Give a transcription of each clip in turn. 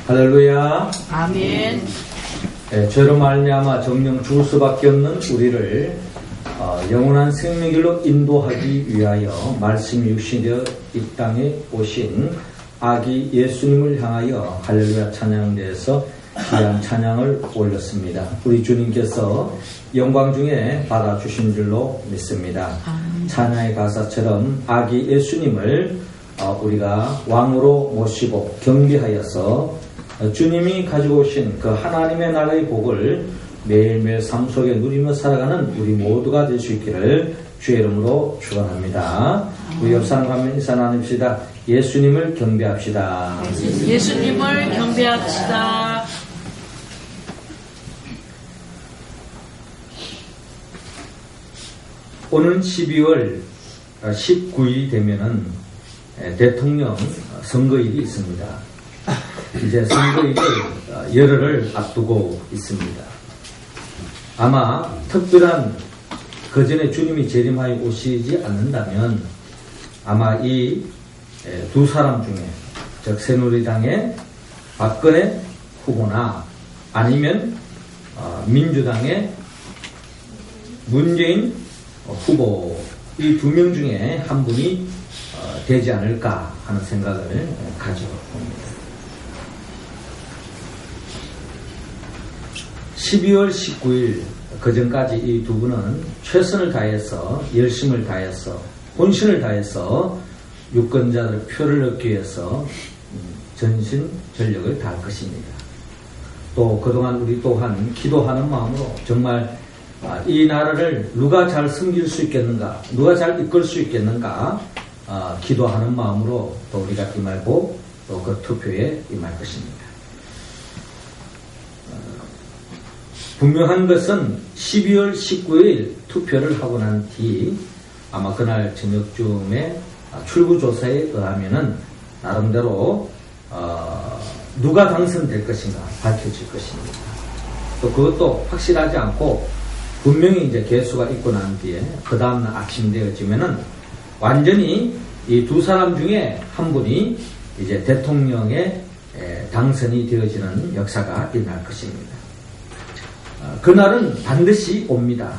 할렐루야. 아멘. 죄로 말미암아 정령 죽을 수밖에 없는 우리를 영원한 생명길로 인도하기 위하여 말씀이 육신이 되어 이 땅에 오신 아기 예수님을 향하여 할렐루야 찬양대에서 귀한 찬양을 올렸습니다. 우리 주님께서 영광 중에 받아주신 줄로 믿습니다. 찬양의 가사처럼 아기 예수님을 우리가 왕으로 모시고 경배하여서 주님이 가지고 오신 그 하나님의 나라의 복을 매일매일 삶 속에 누리며 살아가는 우리 모두가 될 수 있기를 주의 이름으로 축원합니다. 우리 옆 사람과 한번 인사 나눕시다. 예수님을 경배합시다. 예수님을 경배합시다. 오는 12월 19일이 되면은 대통령 선거일이 있습니다. 이제 선거일이 열흘을 앞두고 있습니다. 아마 특별한 그 전에 주님이 재림하여 오시지 않는다면 아마 이 두 사람 중에 즉 새누리당의 박근혜 후보나 아니면 민주당의 문재인 후보 이 두 명 중에 한 분이 되지 않을까 하는 생각을 가져봅니다. 12월 19일 그전까지 이 두 분은 최선을 다해서 열심을 다해서 혼신을 다해서 유권자들의 표를 얻기 위해서 전신전력을 다할 것입니다. 또 그동안 우리 또한 기도하는 마음으로 정말 이 나라를 누가 잘 섬길 수 있겠는가, 누가 잘 이끌 수 있겠는가 기도하는 마음으로 또 우리가 임하고 또 그 투표에 임할 것입니다. 분명한 것은 12월 19일 투표를 하고 난 뒤 아마 그날 저녁쯤에 출구조사에 의하면은 나름대로 누가 당선될 것인가 밝혀질 것입니다. 또 그것도 확실하지 않고 분명히 이제 개수가 있고 난 뒤에 그 다음날 아침 되어지면은 완전히 이 두 사람 중에 한 분이 이제 대통령에 당선이 되어지는 역사가 일어날 것입니다. 그날은 반드시 옵니다.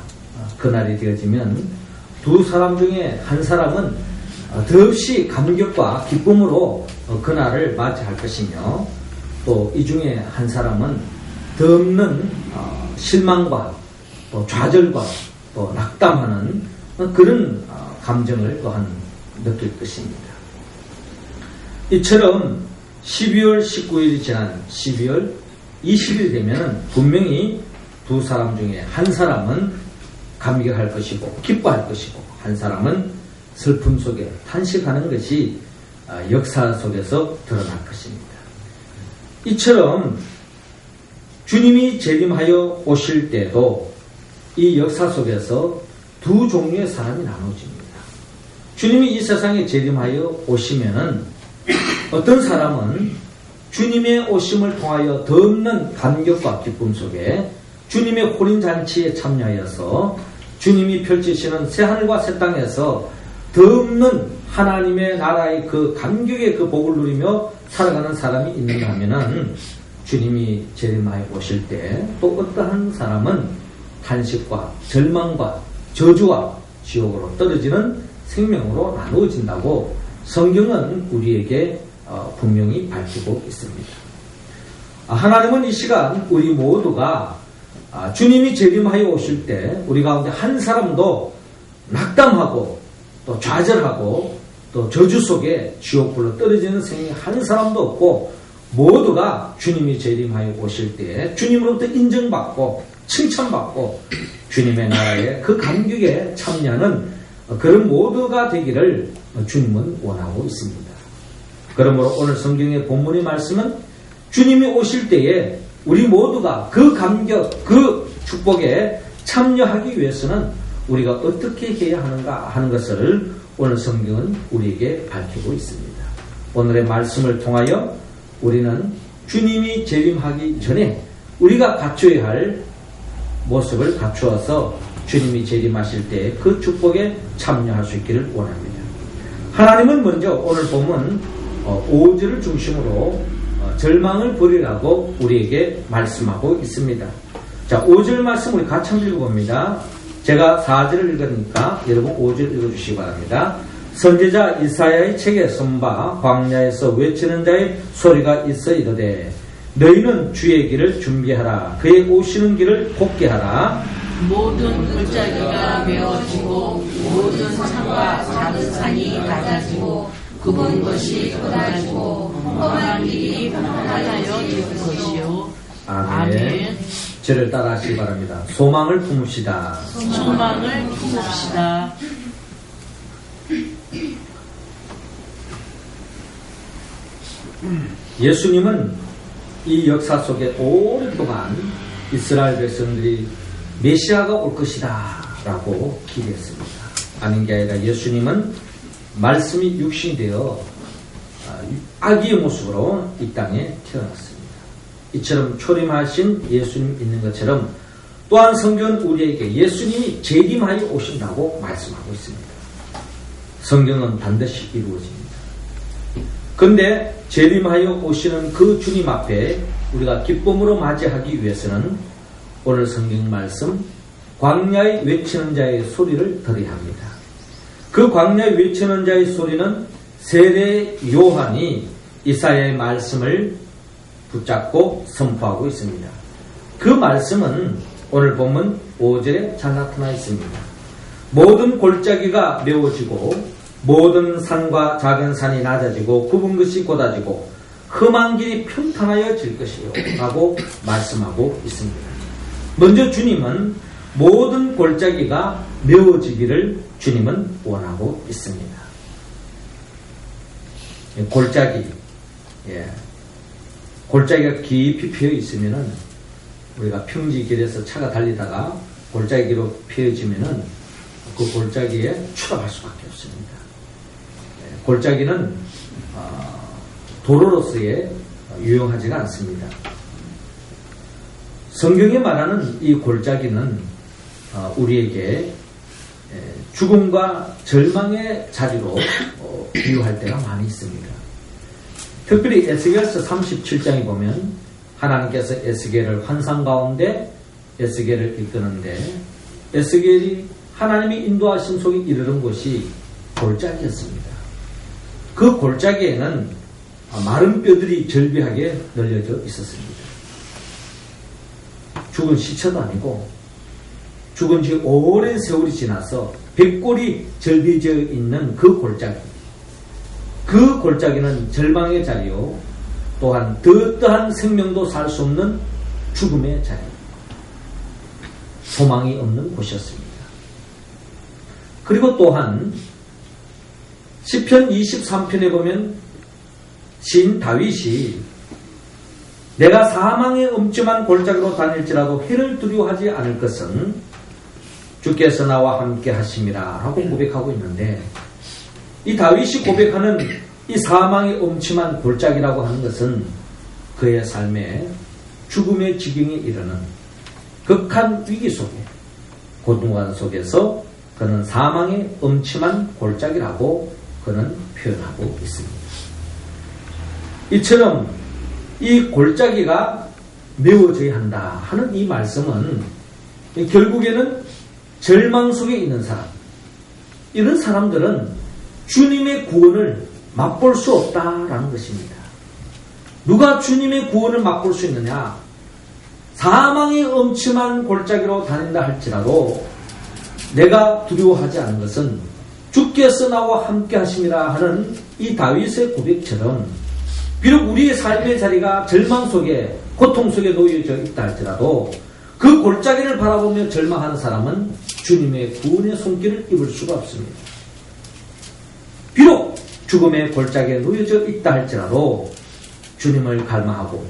그날이 되어지면 두 사람 중에 한 사람은 더없이 감격과 기쁨으로 그날을 맞이할 것이며 또 이 중에 한 사람은 더없는 실망과 또 좌절과 또 낙담하는 그런 감정을 또한 느낄 것입니다. 이처럼 12월 19일이 지난 12월 20일 되면 분명히 두 사람 중에 한 사람은 감격할 것이고 기뻐할 것이고 한 사람은 슬픔 속에 탄식하는 것이 역사 속에서 드러날 것입니다. 이처럼 주님이 재림하여 오실 때도 이 역사 속에서 두 종류의 사람이 나눠집니다. 주님이 이 세상에 재림하여 오시면은 어떤 사람은 주님의 오심을 통하여 더 없는 감격과 기쁨 속에 주님의 혼인잔치에 참여하여서 주님이 펼치시는 새하늘과 새 땅에서 더 없는 하나님의 나라의 그 감격의 그 복을 누리며 살아가는 사람이 있는가 하면은 주님이 재림하여 오실 때 또 어떠한 사람은 탄식과 절망과 저주와 지옥으로 떨어지는 생명으로 나누어진다고 성경은 우리에게 분명히 밝히고 있습니다. 하나님은 이 시간 우리 모두가 주님이 재림하여 오실 때 우리 가운데 한 사람도 낙담하고 또 좌절하고 또 저주 속에 지옥불로 떨어지는 생명이 한 사람도 없고 모두가 주님이 재림하여 오실 때 주님으로부터 인정받고 칭찬받고 주님의 나라에 그 감격에 참여하는 그런 모두가 되기를 주님은 원하고 있습니다. 그러므로 오늘 성경의 본문의 말씀은 주님이 오실 때에 우리 모두가 그 감격, 그 축복에 참여하기 위해서는 우리가 어떻게 해야 하는가 하는 것을 오늘 성경은 우리에게 밝히고 있습니다. 오늘의 말씀을 통하여 우리는 주님이 재림하기 전에 우리가 갖춰야 할 모습을 갖추어서 주님이 재림하실 때 그 축복에 참여할 수 있기를 원합니다. 하나님은 먼저 오늘 보면 5절을 중심으로 절망을 버리라고 우리에게 말씀하고 있습니다. 자, 5절 말씀 우리 같이 한번 읽어봅니다. 제가 4절을 읽으니까 여러분 5절 읽어주시기 바랍니다. 선지자 이사야의 책에 쓴 바 광야에서 외치는 자의 소리가 있어 이르되 너희는 주의 길을 준비하라. 그의 오시는 길을 곱게 하라. 모든 골짜기가 메워지고 모든 산과 작은 산이 낮아지고 굽은 것이 쏟아지고 험한 길이 평탄하여 될 것이요. 아멘. 저를 따라 하시기 바랍니다. 소망을 품읍시다. 소망을 품읍시다. 예수님은 이 역사 속에 오랫동안 이스라엘 백성들이 메시아가 올 것이다 라고 기대했습니다. 아닌 게 아니라 예수님은 말씀이 육신이 되어 아기의 모습으로 이 땅에 태어났습니다. 이처럼 초림하신 예수님 있는 것처럼 또한 성경은 우리에게 예수님이 재림하여 오신다고 말씀하고 있습니다. 성경은 반드시 이루어집니다. 그런데 재림하여 오시는 그 주님 앞에 우리가 기쁨으로 맞이하기 위해서는 오늘 성경 말씀 광야에 외치는 자의 소리를 들어야 합니다. 그 광야에 외치는 자의 소리는 세례 요한이 이사야의 말씀을 붙잡고 선포하고 있습니다. 그 말씀은 오늘 본문 5절에 잘 나타나 있습니다. 모든 골짜기가 메워지고 모든 산과 작은 산이 낮아지고 굽은 것이 곧아지고 험한 길이 평탄하여질 것이요 라고 말씀하고 있습니다. 먼저 주님은 모든 골짜기가 메워지기를 주님은 원하고 있습니다. 골짜기, 골짜기가 깊이 피어 있으면은 우리가 평지길에서 차가 달리다가 골짜기로 피어지면은 그 골짜기에 추락할 수밖에 없습니다. 골짜기는 도로로서의 유용하지가 않습니다. 성경이 말하는 이 골짜기는 우리에게 죽음과 절망의 자리로 비유할 때가 많이 있습니다. 특별히 에스겔서 37장에 보면 하나님께서 에스겔을 환상 가운데 에스겔을 이끄는데 에스겔이 하나님이 인도하신 속에 이르는 곳이 골짜기였습니다. 그 골짜기에는 마른 뼈들이 절비하게 널려져 있었습니다. 죽은 시체도 아니고 죽은 지 오랜 세월이 지나서 백골이 절비되어 있는 그 골짜기. 그 골짜기는 절망의 자리요 또한 더떠한 생명도 살 수 없는 죽음의 자리, 소망이 없는 곳이었습니다. 그리고 또한 시편 23편에 보면 시인 다윗이 내가 사망의 엄침한 골짜기로 다닐지라도 해를 두려워하지 않을 것은 주께서 나와 함께 하심이라 라고 고백하고 있는데, 이 다윗이 고백하는 이 사망의 엄침한 골짜기라고 하는 것은 그의 삶에 죽음의 지경에 이르는 극한 위기 속에 고통관 속에서 그는 사망의 엄침한 골짜기라고 그는 표현하고 있습니다. 이처럼 이 골짜기가 메워져야 한다 하는 이 말씀은 결국에는 절망 속에 있는 사람, 이런 사람들은 주님의 구원을 맛볼 수 없다라는 것입니다. 누가 주님의 구원을 맛볼 수 있느냐? 사망의 엄침한 골짜기로 다닌다 할지라도 내가 두려워하지 않은 것은 주께서 나와 함께 하심이라 하는 이 다윗의 고백처럼, 비록 우리의 삶의 자리가 절망 속에 고통 속에 놓여져 있다 할지라도 그 골짜기를 바라보며 절망하는 사람은 주님의 구원의 손길을 입을 수가 없습니다. 비록 죽음의 골짜기에 놓여져 있다 할지라도 주님을 갈망하고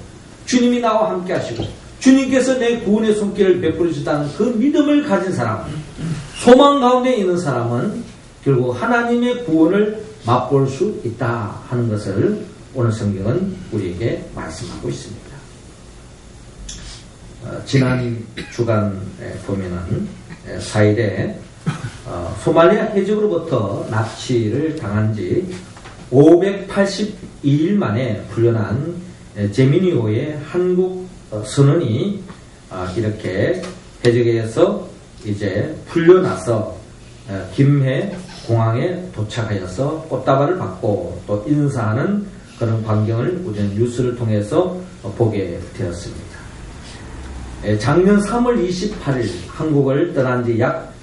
주님이 나와 함께 하시고 주님께서 내 구원의 손길을 베풀어 주다는 그 믿음을 가진 사람, 소망 가운데 있는 사람은 결국 하나님의 구원을 맛볼 수 있다 하는 것을 오늘 성경은 우리에게 말씀하고 있습니다. 지난 주간에 보면은 4일에 소말리아 해적으로부터 납치를 당한 지 582일 만에 풀려난 제미니오의 한국 선언이 이렇게 해적에서 이제 풀려나서 김해 공항에 도착하여서 꽃다발을 받고 또 인사하는 그런 광경을 우리는 뉴스를 통해서 보게 되었습니다. 작년 3월 28일 한국을 떠난 지 약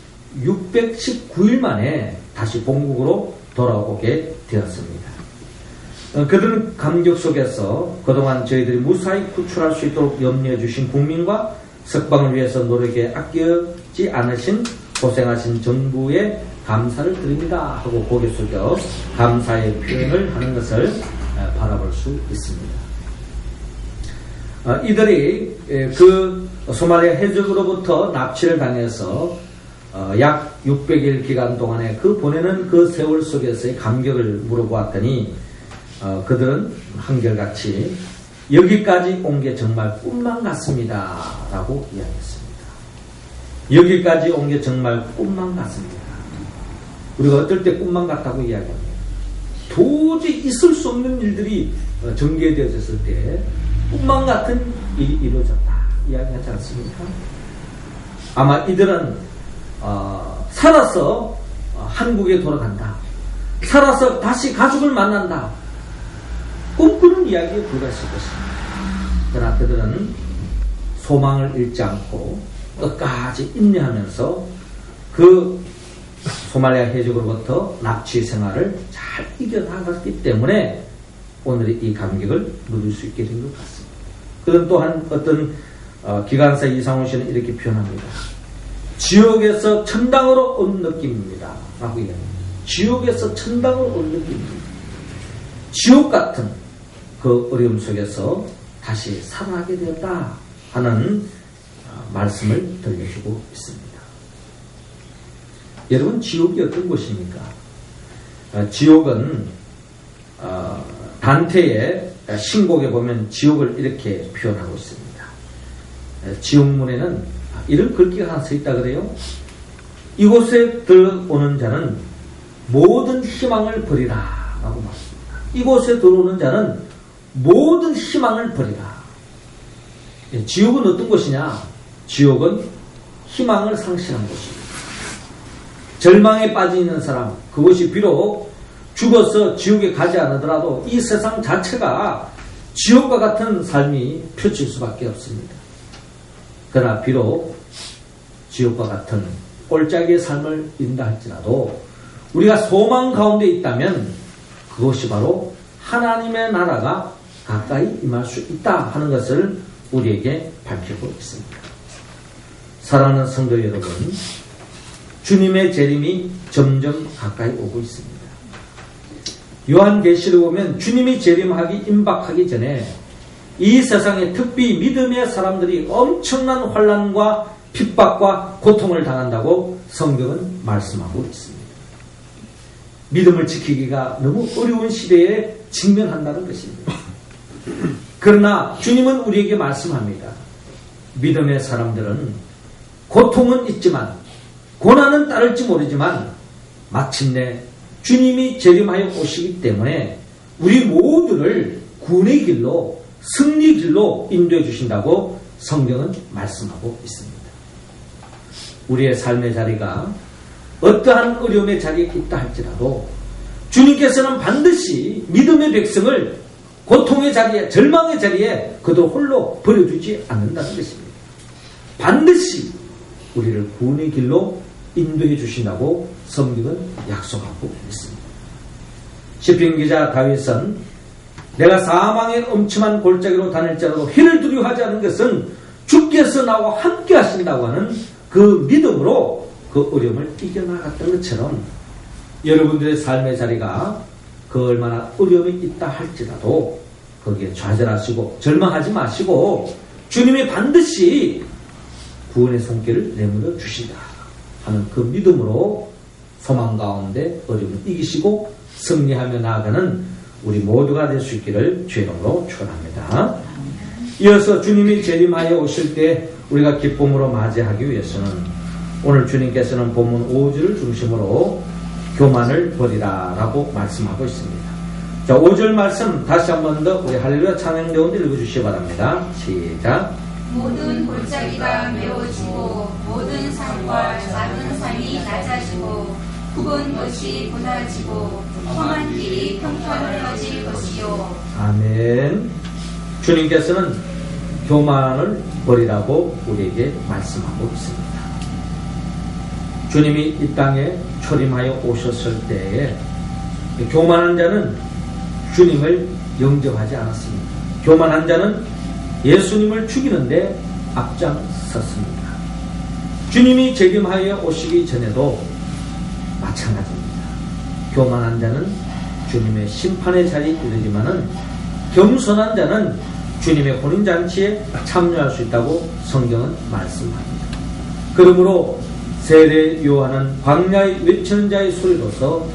619일 만에 다시 본국으로 돌아오게 되었습니다. 그들은 감격 속에서 그동안 저희들이 무사히 구출할 수 있도록 염려해 주신 국민과 석방을 위해서 노력에 아끼지 않으신 고생하신 정부에 감사를 드립니다 하고 고개 숙여 감사의 표현을 하는 것을 바라볼 수 있습니다. 이들이 그 소말리아 해적으로부터 납치를 당해서 약 600일 기간 동안에 그 보내는 그 세월 속에서의 감격을 물어보았더니 그들은 한결같이 여기까지 온 게 정말 꿈만 같습니다 라고 이야기했습니다. 여기까지 온 게 정말 꿈만 같습니다. 우리가 어떨 때 꿈만 같다고 이야기합니다. 도저히 있을 수 없는 일들이 전개되어졌을 때 꿈만 같은 일이 이루어졌다 이야기하지 않습니까? 아마 이들은 살아서 한국에 돌아간다, 살아서 다시 가족을 만난다, 꿈꾸는 이야기에 불과했을 것입니다. 그러나 그들은 소망을 잃지 않고 끝까지 인내하면서 그 소말리아 해적으로부터 납치 생활을 잘 이겨나갔기 때문에 오늘의 이 감격을 누릴 수 있게 된 것 같습니다. 그는 또한 어떤 기관사 이상훈 씨는 이렇게 표현합니다. 지옥에서 천당으로 온 느낌입니다 라고 이야기합니다. 지옥에서 천당으로 온 느낌입니다. 지옥 같은 그 어려움 속에서 다시 살아나게 되었다 하는 말씀을 들려주고 있습니다. 여러분, 지옥이 어떤 곳입니까? 지옥은 단테의 신곡에 보면 지옥을 이렇게 표현하고 있습니다. 지옥문에는 이런 글귀가 하나 써 있다 그래요. 이곳에 들어오는 자는 모든 희망을 버리라 라고 말합니다. 이곳에 들어오는 자는 모든 희망을 버리라. 지옥은 어떤 곳이냐? 지옥은 희망을 상실한 곳입니다. 절망에 빠져 있는 사람, 그것이 비록 죽어서 지옥에 가지 않으더라도 이 세상 자체가 지옥과 같은 삶이 펼칠 수밖에 없습니다. 그러나 비록 지옥과 같은 꼴짝이의 삶을 인다 할지라도 우리가 소망 가운데 있다면 그것이 바로 하나님의 나라가 가까이 임할 수 있다 하는 것을 우리에게 밝히고 있습니다. 사랑하는 성도 여러분, 주님의 재림이 점점 가까이 오고 있습니다. 요한계시를 보면 주님이 재림하기 임박하기 전에 이 세상에 특히 믿음의 사람들이 엄청난 환난과 핍박과 고통을 당한다고 성경은 말씀하고 있습니다. 믿음을 지키기가 너무 어려운 시대에 직면한다는 것입니다. 그러나 주님은 우리에게 말씀합니다. 믿음의 사람들은 고통은 있지만 고난은 따를지 모르지만 마침내 주님이 재림하여 오시기 때문에 우리 모두를 구원의 길로, 승리 길로 인도해 주신다고 성경은 말씀하고 있습니다. 우리의 삶의 자리가 어떠한 어려움의 자리에 있다 할지라도 주님께서는 반드시 믿음의 백성을 고통의 자리에, 절망의 자리에 그도 홀로 버려두지 않는다는 것입니다. 반드시 우리를 구원의 길로 인도해 주신다고 성경은 약속하고 있습니다. 시편 기자 다윗은 내가 사망의 엄침한 골짜기로 다닐지라도 해를 두려워하지 않는 것은 주께서 나와 함께 하신다고 하는 그 믿음으로 그 어려움을 이겨나갔던 것처럼 여러분들의 삶의 자리가 그 얼마나 어려움이 있다 할지라도 거기에 좌절하시고 절망하지 마시고 주님이 반드시 구원의 손길을 내밀어 주신다 하는 그 믿음으로 소망 가운데 어려움을 이기시고 승리하며 나아가는 우리 모두가 될 수 있기를 주의 이름으로 축원합니다. 이어서 주님이 재림하여 오실 때 우리가 기쁨으로 맞이하기 위해서는 오늘 주님께서는 본문 5절을 중심으로 교만을 버리라 라고 말씀하고 있습니다. 자, 5절 말씀 다시 한 번 더 우리 할렐루야 찬양 가운데 읽어주시기 바랍니다. 시작. 모든 골짜기가 메워지고 모든 산과 작은 산이 낮아지고 굽은 것이 쏟아지고 험한 길이 평평해질 것이요. 아멘. 주님께서는 교만을 버리라고 우리에게 말씀하고 있습니다. 주님이 이 땅에 초림하여 오셨을 때에 교만한 자는 주님을 영접하지 않았습니다. 교만한 자는 예수님을 죽이는데 앞장섰습니다. 주님이 재림하여 오시기 전에도 마찬가지입니다. 교만한 자는 주님의 심판의 자리에 이르지만은 겸손한 자는 주님의 혼인잔치에 참여할 수 있다고 성경은 말씀합니다. 그러므로 세례 요한은 광야에 외치는 자의 소리로서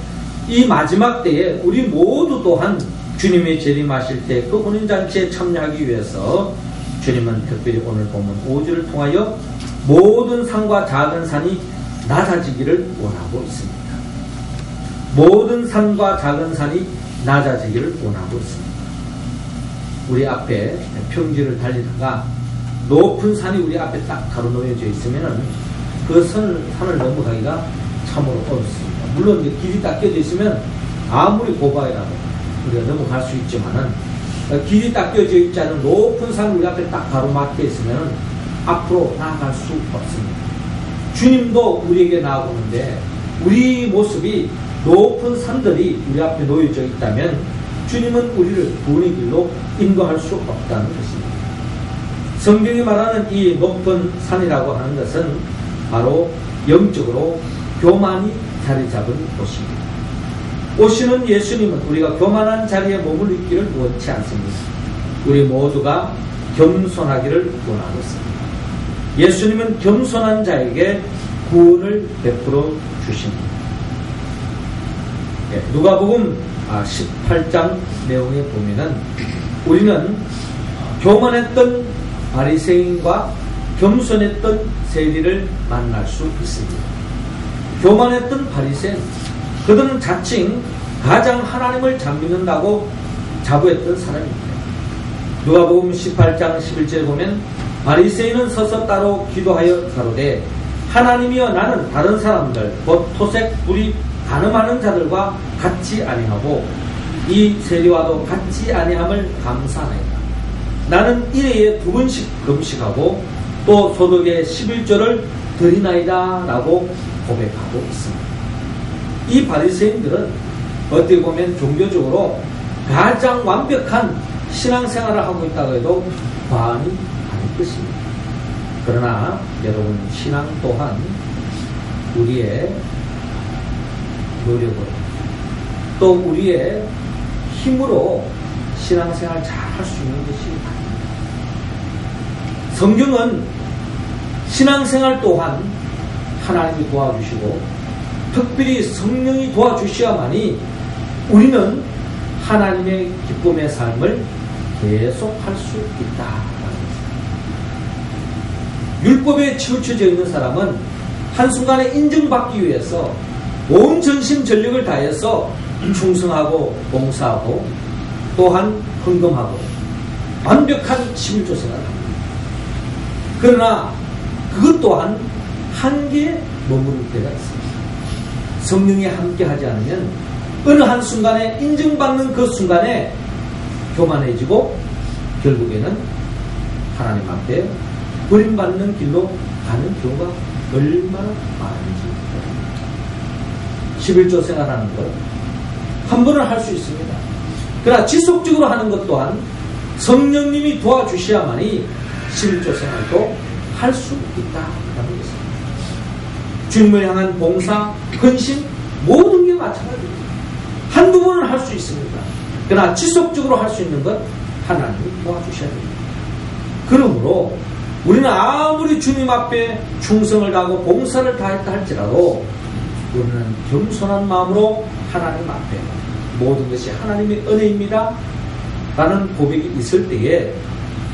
이 마지막 때에 우리 모두 또한 주님의 재림하실 때 그 혼인잔치에 참여하기 위해서 주님은 특별히 오늘 본문 5절을 통하여 모든 산과 작은 산이 낮아지기를 원하고 있습니다. 모든 산과 작은 산이 낮아지기를 원하고 있습니다. 우리 앞에 평지를 달리다가 높은 산이 우리 앞에 딱 가로놓여져 있으면 그 산을 넘어가기가 참으로 어렵습니다. 물론 이제 길이 딱 껴져 있으면 아무리 고바이라도 우리가 넘어갈 수 있지만은 길이 딱 껴져 있지 않은 높은 산이 우리 앞에 딱 가로막혀 있으면 앞으로 나아갈 수 없습니다. 주님도 우리에게 나아오는데 우리 모습이 높은 산들이 우리 앞에 놓여져 있다면 주님은 우리를 구원의 길로 인도할 수 없다는 것입니다. 성경이 말하는 이 높은 산이라고 하는 것은 바로 영적으로 교만이 자리 잡은 곳입니다. 오시는 예수님은 우리가 교만한 자리에 머물러 있기를 원치 않습니다. 우리 모두가 겸손하기를 원하고 있습니다. 예수님은 겸손한 자에게 구원을 베풀어 주십니다. 누가복음 18장 내용에 보면은 우리는 교만했던 바리새인과 겸손했던 세리를 만날 수 있습니다. 교만했던 바리새인, 그들은 자칭 가장 하나님을 잘 믿는다고 자부했던 사람입니다. 누가복음 18장 11절에 보면 바리새인은 서서 따로 기도하여 가로되 하나님이여 나는 다른 사람들 곧 토색 불이 간음하는 자들과 같이 아니하고 이 세리와도 같이 아니함을 감사하나이다. 나는 일회에 2번씩 금식하고 또 소득의 11조를 드리나이다 라고 고백하고 있습니다. 이 바리새인들은 어떻게 보면 종교적으로 가장 완벽한 신앙생활을 하고 있다고 해도 과언이 아닐 것입니다. 그러나 여러분, 신앙 또한 우리의 노력으로 또 우리의 힘으로 신앙생활 잘 할 수 있는 것이 아닙니다. 성경은 신앙생활 또한 하나님이 도와주시고 특별히 성령이 도와주셔야만이 우리는 하나님의 기쁨의 삶을 계속할 수 있다라는 것입니다. 율법에 치우쳐져 있는 사람은 한순간에 인정받기 위해서 온 전심 전력을 다해서 충성하고 봉사하고 또한 헌금하고 완벽한 11조 생활을 합니다. 그러나 그것 또한 한계에 머무를 때가 있습니다. 성령이 함께하지 않으면 어느 한순간에 인정받는 그 순간에 교만해지고 결국에는 하나님 앞에 버림받는 길로 가는 경우가 얼마나 많은지 모릅니다. 11조 생활하는 것 한 번은 할 수 있습니다. 그러나 지속적으로 하는 것 또한 성령님이 도와주셔야만이 11조 생활도 할 수 있다라는 것입니다. 주님을 향한 봉사, 헌신 모든 게 마찬가지입니다. 한두 번은 할 수 있습니다. 그러나 지속적으로 할 수 있는 것 하나님이 도와주셔야 됩니다. 그러므로 우리는 아무리 주님 앞에 충성을 다하고 봉사를 다했다 할지라도 우리는 겸손한 마음으로 하나님 앞에 모든 것이 하나님의 은혜입니다 라는 고백이 있을 때에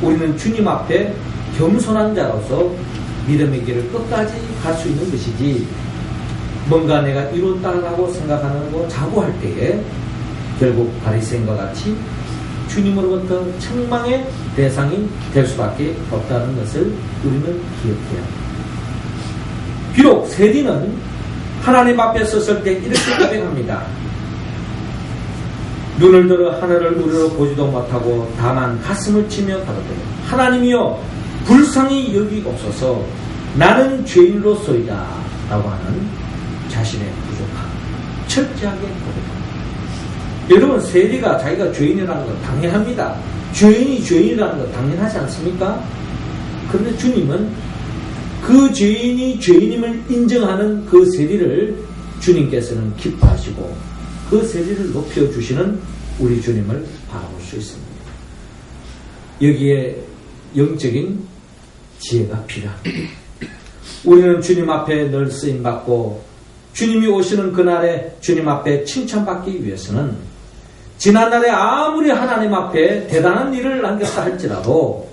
우리는 주님 앞에 겸손한 자로서 믿음의 길을 끝까지 갈 수 있는 것이지, 뭔가 내가 이뤘다라고 생각하는 거 자부할 때에 결국 바리새인과 같이 주님으로부터 책망의 대상이 될 수밖에 없다는 것을 우리는 기억해야 합니다. 비록 세리는 하나님 앞에 섰을 때 이렇게 고백합니다. 눈을 들어 하늘을 우러러 보지도 못하고 다만 가슴을 치며 가로되 하나님이여 불쌍히 여기옵소서 나는 죄인으로소이다 라고 하는 자신의 부족함 철저하게 고백합니다. 여러분, 세리가 자기가 죄인이라는 것 당연합니다. 죄인이 죄인이라는 것 당연하지 않습니까? 그런데 주님은 그 죄인이 죄인임을 인정하는 그 세리를 주님께서는 기뻐하시고 그 세리를 높여주시는 우리 주님을 바라볼 수 있습니다. 여기에 영적인 지혜가 필요합니다. 우리는 주님 앞에 늘 쓰임받고 주님이 오시는 그날에 주님 앞에 칭찬받기 위해서는 지난날에 아무리 하나님 앞에 대단한 일을 남겼다 할지라도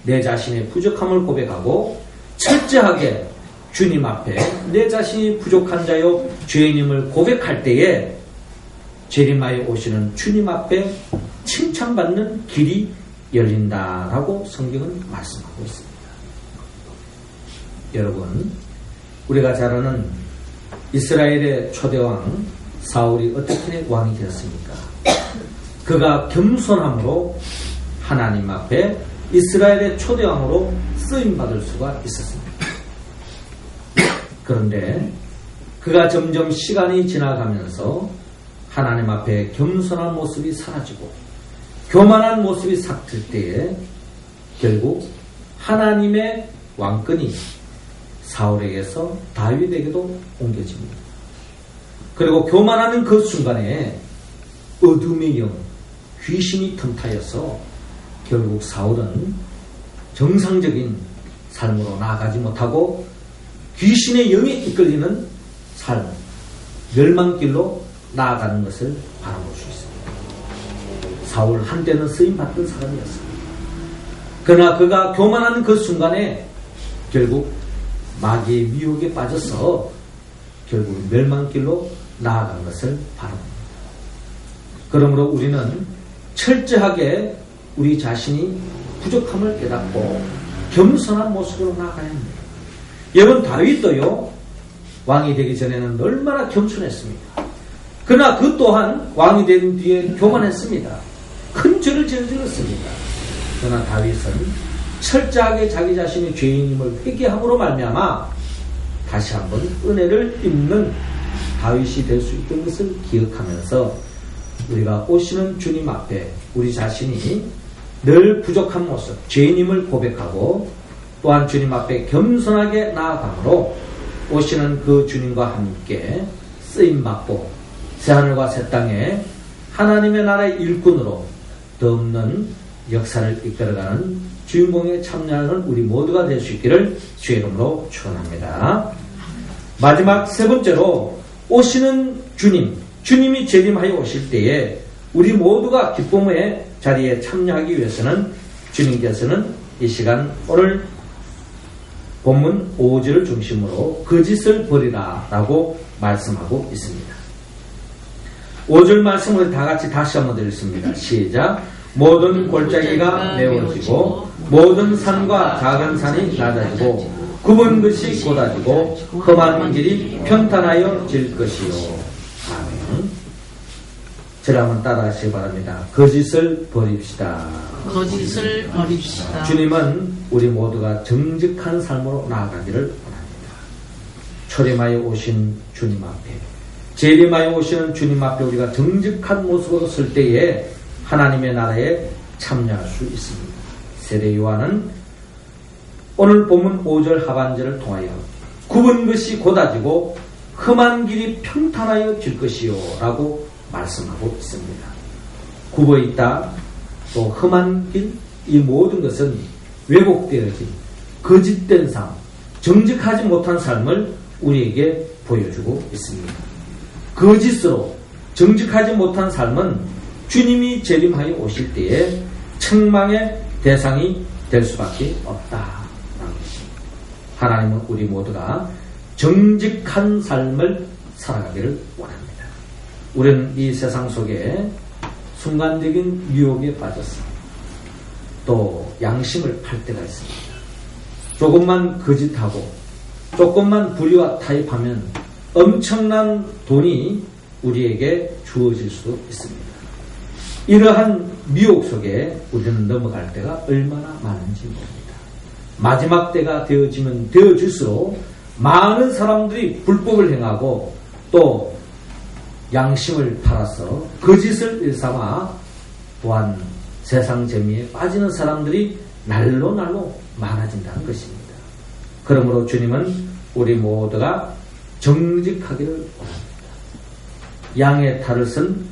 내 자신의 부족함을 고백하고 철저하게 주님 앞에 내 자신이 부족한 자요 죄인임을 고백할 때에 재림하여 오시는 주님 앞에 칭찬받는 길이 열린다라고 성경은 말씀하고 있습니다. 여러분, 우리가 잘 아는 이스라엘의 초대왕 사울이 어떻게 왕이 되었습니까? 그가 겸손함으로 하나님 앞에 이스라엘의 초대왕으로 쓰임받을 수가 있었습니다. 그런데 그가 점점 시간이 지나가면서 하나님 앞에 겸손한 모습이 사라지고 교만한 모습이 삭힐 때에 결국 하나님의 왕권이 사울에게서 다윗에게도 옮겨집니다. 그리고 교만하는 그 순간에 어둠의 영, 귀신이 틈타여서 결국 사울은 정상적인 삶으로 나아가지 못하고 귀신의 영에 이끌리는 삶, 멸망길로 나아가는 것을 바라볼 수 있습니다. 사울 한때는 쓰임받던 사람이었습니다. 그러나 그가 교만한 그 순간에 결국 마귀의 미혹에 빠져서 결국 멸망길로 나아간 것을 바랍니다. 그러므로 우리는 철저하게 우리 자신이 부족함을 깨닫고 겸손한 모습으로 나아가야 합니다. 여러분, 다윗도요 왕이 되기 전에는 얼마나 겸손했습니까? 그러나 그 또한 왕이 된 뒤에 교만했습니다. 큰 죄를 저질렀습니다. 그러나 다윗은 철저하게 자기 자신의 죄인임을 회개함으로 말미암아 다시 한번 은혜를 입는 다윗이 될 수 있던 것을 기억하면서 우리가 오시는 주님 앞에 우리 자신이 늘 부족한 모습, 죄인임을 고백하고 또한 주님 앞에 겸손하게 나아가므로 오시는 그 주님과 함께 쓰임받고 새하늘과 새 땅에 하나님의 나라의 일꾼으로 더 없는 역사를 이끌어가는 주인공에 참여하는 우리 모두가 될 수 있기를 주의 이름으로 축원합니다. 마지막 세 번째로 오시는 주님, 주님이 재림하여 오실 때에 우리 모두가 기쁨의 자리에 참여하기 위해서는 주님께서는 이 시간 오늘 본문 5절을 중심으로 거짓을 버리라 라고 말씀하고 있습니다. 5절 말씀을 다 같이 다시 한번 드리겠습니다. 시작. 모든 골짜기가 메워지고 모든 산과 작은 산이 낮아지고 굽은 것이 곧아지고 험한 길이 평탄하여 질 것이요. 아멘. 저를 한번 따라 하시기 바랍니다. 거짓을 버립시다. 거짓을 버립시다. 주님은 우리 모두가 정직한 삶으로 나아가기를 원합니다. 초림하여 오신 주님 앞에, 재림하여 오시는 주님 앞에 우리가 정직한 모습으로 설 때에 하나님의 나라에 참여할 수 있습니다. 세례 요한은 오늘 본문 5절 하반절을 통하여 굽은 것이 곧아지고 험한 길이 평탄하여 질 것이요 라고 말씀하고 있습니다. 굽어 있다, 또 험한 길, 이 모든 것은 왜곡되어진 거짓된 삶, 정직하지 못한 삶을 우리에게 보여주고 있습니다. 거짓으로 정직하지 못한 삶은 주님이 재림하여 오실 때에 책망의 대상이 될 수밖에 없다라는 것입니다. 하나님은 우리 모두가 정직한 삶을 살아가기를 원합니다. 우리는 이 세상 속에 순간적인 유혹에 빠져서 또 양심을 팔 때가 있습니다. 조금만 거짓하고 조금만 불의와 타협하면 엄청난 돈이 우리에게 주어질 수도 있습니다. 이러한 미혹 속에 우리는 넘어갈 때가 얼마나 많은지 모릅니다. 마지막 때가 되어지면 되어질수록 많은 사람들이 불법을 행하고 또 양심을 팔아서 거짓을 일삼아 또한 세상 재미에 빠지는 사람들이 날로 많아진다는 것입니다. 그러므로 주님은 우리 모두가 정직하기를 원합니다. 양의 탈을 쓴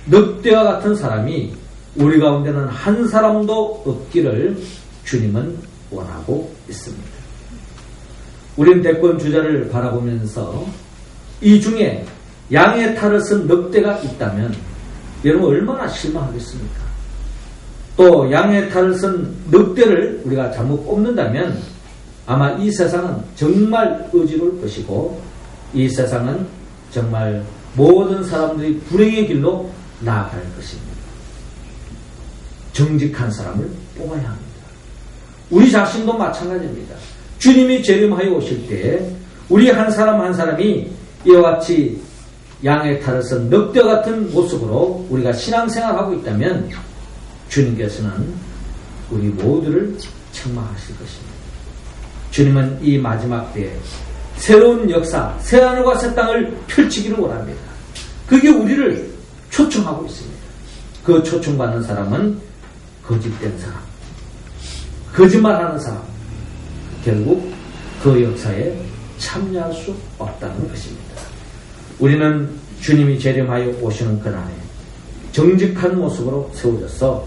늑대와 같은 사람이 우리 가운데는 한 사람도 없기를 주님은 원하고 있습니다. 우리는 대권 주자를 바라보면서 이 중에 양의 탈을 쓴 늑대가 있다면 여러분 얼마나 실망하겠습니까? 또 양의 탈을 쓴 늑대를 우리가 잘못 뽑는다면 아마 이 세상은 정말 어지러울 것이고 이 세상은 정말 모든 사람들이 불행의 길로 나아갈 것입니다. 정직한 사람을 뽑아야 합니다. 우리 자신도 마찬가지입니다. 주님이 재림하여 오실 때 우리 한 사람 한 사람이 이와 같이 양의 탈을 쓴 늑대 같은 모습으로 우리가 신앙생활하고 있다면 주님께서는 우리 모두를 책망하실 것입니다. 주님은 이 마지막 때에 새로운 역사, 새하늘과 새 땅을 펼치기를 원합니다. 그게 우리를 초청하고 있습니다. 그 초청받는 사람은 거짓된 사람, 거짓말하는 사람, 결국 그 역사에 참여할 수 없다는 것입니다. 우리는 주님이 재림하여 오시는 그날에 정직한 모습으로 세워져서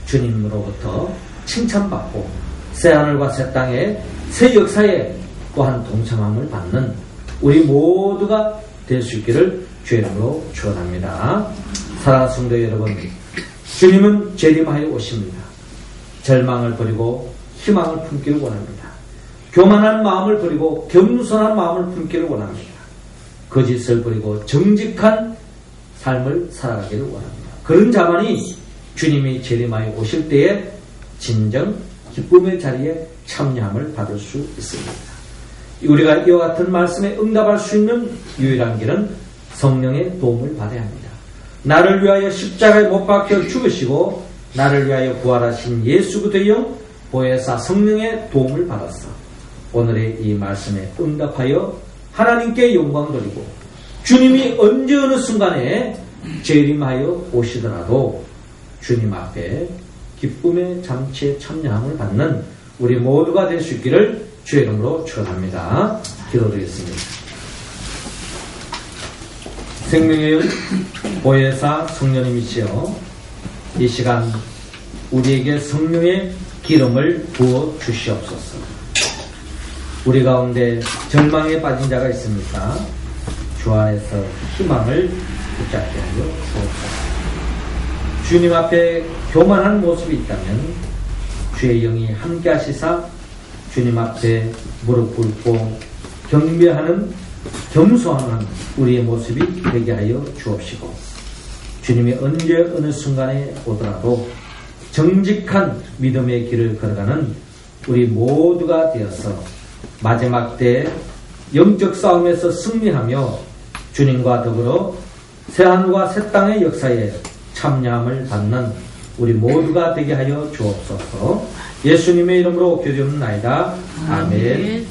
주님으로부터 칭찬받고 새하늘과 새 땅의 새 역사에 또한 동참함을 받는 우리 모두가 될 수 있기를 주의 이름으로 축원합니다. 사랑하는 성도 여러분, 주님은 재림하여 오십니다. 절망을 버리고 희망을 품기를 원합니다. 교만한 마음을 버리고 겸손한 마음을 품기를 원합니다. 거짓을 버리고 정직한 삶을 살아가기를 원합니다. 그런 자만이 주님이 재림하여 오실 때에 진정 기쁨의 자리에 참여함을 받을 수 있습니다. 우리가 이와 같은 말씀에 응답할 수 있는 유일한 길은 성령의 도움을 받아야 합니다. 나를 위하여 십자가에 못 박혀 죽으시고 나를 위하여 부활하신 예수 그리스도의 영 보혜사 성령의 도움을 받았어 오늘의 이 말씀에 응답하여 하나님께 영광 돌리고 주님이 언제 어느 순간에 재림하여 오시더라도 주님 앞에 기쁨의 잔치에 참여함을 받는 우리 모두가 될 수 있기를 주의 이름으로 축원합니다. 기도드리겠습니다. 생명의 영 보혜사 성령님이시여 이 시간 우리에게 성령의 기름을 부어 주시옵소서. 우리 가운데 절망에 빠진 자가 있습니까? 주 안에서 희망을 붙잡게 하여 주옵소서. 주님 앞에 교만한 모습이 있다면 주의 영이 함께 하시사 주님 앞에 무릎 꿇고 경배하는 겸손한 우리의 모습이 되게 하여 주옵시고 주님이 언제 어느 순간에 오더라도 정직한 믿음의 길을 걸어가는 우리 모두가 되어서 마지막 때 영적 싸움에서 승리하며 주님과 더불어 새하늘과 새 땅의 역사에 참여함을 받는 우리 모두가 되게 하여 주옵소서. 예수님의 이름으로 기도드립나이다. 아멘.